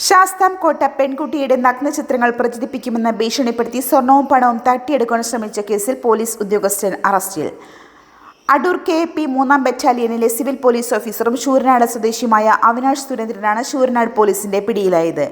ശാസ്താംകോട്ട പെൺകുട്ടിയുടെ നഗ്നചിത്രങ്ങൾ പ്രചരിപ്പിക്കുമെന്ന് ഭീഷണിപ്പെടുത്തി സ്വർണവും പണവും തട്ടിയെടുക്കാൻ ശ്രമിച്ച കേസിൽ പോലീസ് ഉദ്യോഗസ്ഥൻ അറസ്റ്റിൽ. അടൂർ KP 3-ാം ബറ്റാലിയനിലെ സിവിൽ പോലീസ് ഓഫീസറും ശൂരനാട് സ്വദേശിയുമായ അവിനാഷ് സുരേന്ദ്രനാണ് ശൂരനാട് പോലീസിന്റെ പിടിയിലായത്.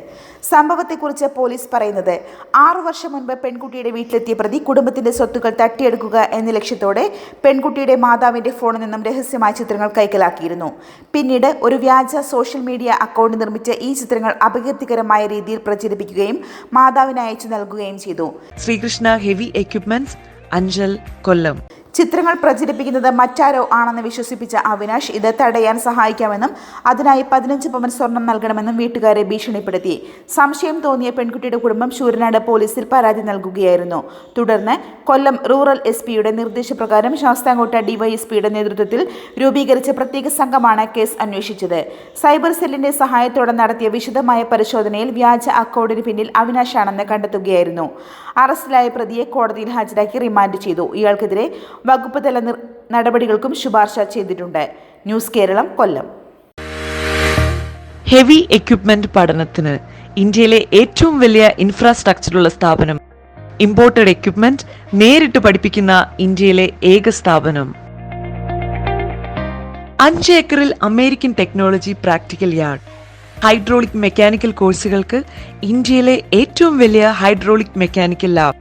സംഭവത്തെക്കുറിച്ച് പോലീസ് പറയുന്നത്, 6 വർഷം മുൻപ് പെൺകുട്ടിയുടെ വീട്ടിലെത്തിയ പ്രതി കുടുംബത്തിന്റെ സ്വത്തുക്കൾ തട്ടിയെടുക്കുക എന്ന ലക്ഷ്യത്തോടെ പെൺകുട്ടിയുടെ മാതാവിന്റെ ഫോണിൽ നിന്നും രഹസ്യമായ ചിത്രങ്ങൾ കൈക്കലാക്കിയിരുന്നു. പിന്നീട് ഒരു വ്യാജ സോഷ്യൽ മീഡിയ അക്കൗണ്ട് നിർമ്മിച്ച് ഈ ചിത്രങ്ങൾ അപകീർത്തികരമായ രീതിയിൽ പ്രചരിപ്പിക്കുകയും മാതാവിന് അയച്ചു നൽകുകയും ചെയ്തു. ശ്രീകൃഷ്ണ ഹെവി എക്യുപ്മെന്റ്സ്, അഞ്ചൽ, കൊല്ലം. ചിത്രങ്ങൾ പ്രചരിപ്പിക്കുന്നത് മറ്റാരോ ആണെന്ന് വിശ്വസിപ്പിച്ച അവിനാഷ് ഇത് തടയാൻ സഹായിക്കാമെന്നും അതിനായി 15 പവൻ സ്വർണം നൽകണമെന്നും വീട്ടുകാരെ ഭീഷണിപ്പെടുത്തി. സംശയം തോന്നിയ പെൺകുട്ടിയുടെ കുടുംബം ശൂരനാട് പോലീസിൽ പരാതി നൽകുകയായിരുന്നു. തുടർന്ന് കൊല്ലം റൂറൽ SP-യുടെ നിർദ്ദേശപ്രകാരം ശാസ്താംകോട്ട DYSP-യുടെ നേതൃത്വത്തിൽ രൂപീകരിച്ച പ്രത്യേക സംഘമാണ് കേസ് അന്വേഷിച്ചത്. സൈബർ സെല്ലിന്റെ സഹായത്തോടെ നടത്തിയ വിശദമായ പരിശോധനയിൽ വ്യാജ അക്കൗണ്ടിന് പിന്നിൽ അവിനാഷാണെന്ന് കണ്ടെത്തുകയായിരുന്നു. അറസ്റ്റിലായ പ്രതിയെ കോടതിയിൽ ഹാജരാക്കി റിമാൻഡ് ചെയ്തു. ഇയാൾക്കെതിരെ വകുപ്പ് തല നടപടികൾക്കും ശുപാർശ ചെയ്തിട്ടുണ്ട്. ന്യൂസ് കേരളം, കൊല്ലം. ഹെവി എക്യുപ്മെന്റ് പഠനത്തിന് ഇന്ത്യയിലെ ഏറ്റവും വലിയ ഇൻഫ്രാസ്ട്രക്ചറുള്ള സ്ഥാപനം. ഇമ്പോർട്ടഡ് എക്യുപ്മെന്റ് നേരിട്ട് പഠിപ്പിക്കുന്ന ഇന്ത്യയിലെ ഏക സ്ഥാപനം. 5 ഏക്കറിൽ American technology practical yard. Hydraulic mechanical കോഴ്സുകൾക്ക് ഇന്ത്യയിലെ ഏറ്റവും വലിയ ഹൈഡ്രോളിക് മെക്കാനിക്കൽ ലാബ്.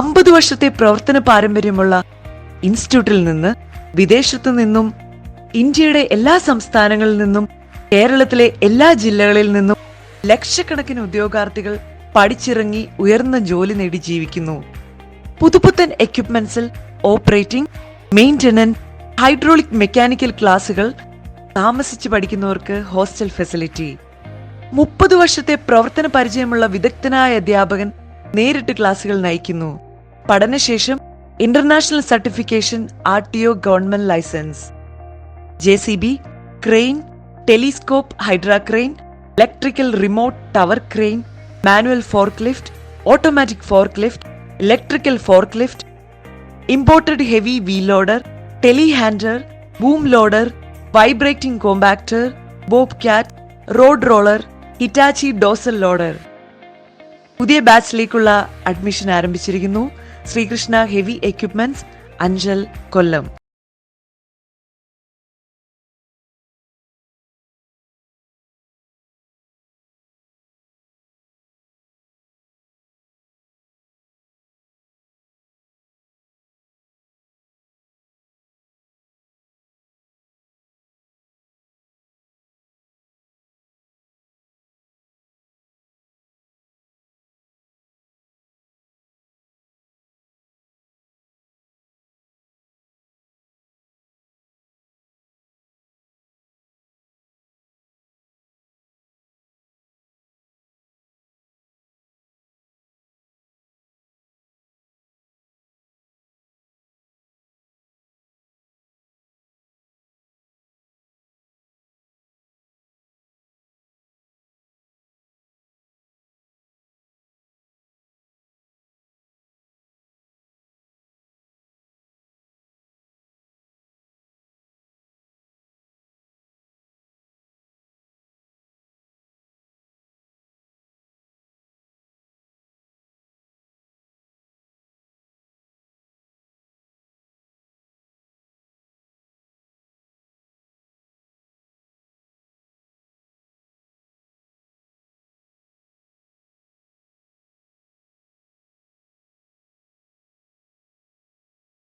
50 വർഷത്തെ പ്രവർത്തന പാരമ്പര്യമുള്ള ഇൻസ്റ്റിറ്റ്യൂട്ടിൽ നിന്ന് വിദേശത്തു നിന്നും ഇന്ത്യയുടെ എല്ലാ സംസ്ഥാനങ്ങളിൽ നിന്നും കേരളത്തിലെ എല്ലാ ജില്ലകളിൽ നിന്നും ലക്ഷക്കണക്കിന് ഉദ്യോഗാർത്ഥികൾ പഠിച്ചിറങ്ങി ഉയർന്ന ജോലി നേടി ജീവിക്കുന്നു. പുതുപുത്തൻ എക്യുപ്മെന്റ്സിൽ ഓപ്പറേറ്റിംഗ്, മെയിന്റനൻസ്, ഹൈഡ്രോളിക് മെക്കാനിക്കൽ ക്ലാസുകൾ, താമസിച്ച് പഠിക്കുന്നവർക്ക് ഹോസ്റ്റൽ ഫെസിലിറ്റി. 30 വർഷത്തെ പ്രവർത്തന പരിചയമുള്ള വിദഗ്ധനായ അധ്യാപകൻ നേരിട്ട് ക്ലാസുകൾ നയിക്കുന്നു. പഠനശേഷം international certification, RTO government licence. JCB, crane, telescope hydra crane, electrical remote tower crane, manual forklift, automatic forklift, electrical forklift, imported heavy wheel loader, telehandler, boom loader, vibrating compactor, bobcat, road roller, Hitachi dozer loader. പുതിയ ബാച്ചിലേക്കുള്ള admission ആരംഭിച്ചിരിക്കുന്നു. Sreekrishna heavy equipments, Anchal, കൊല്ലം.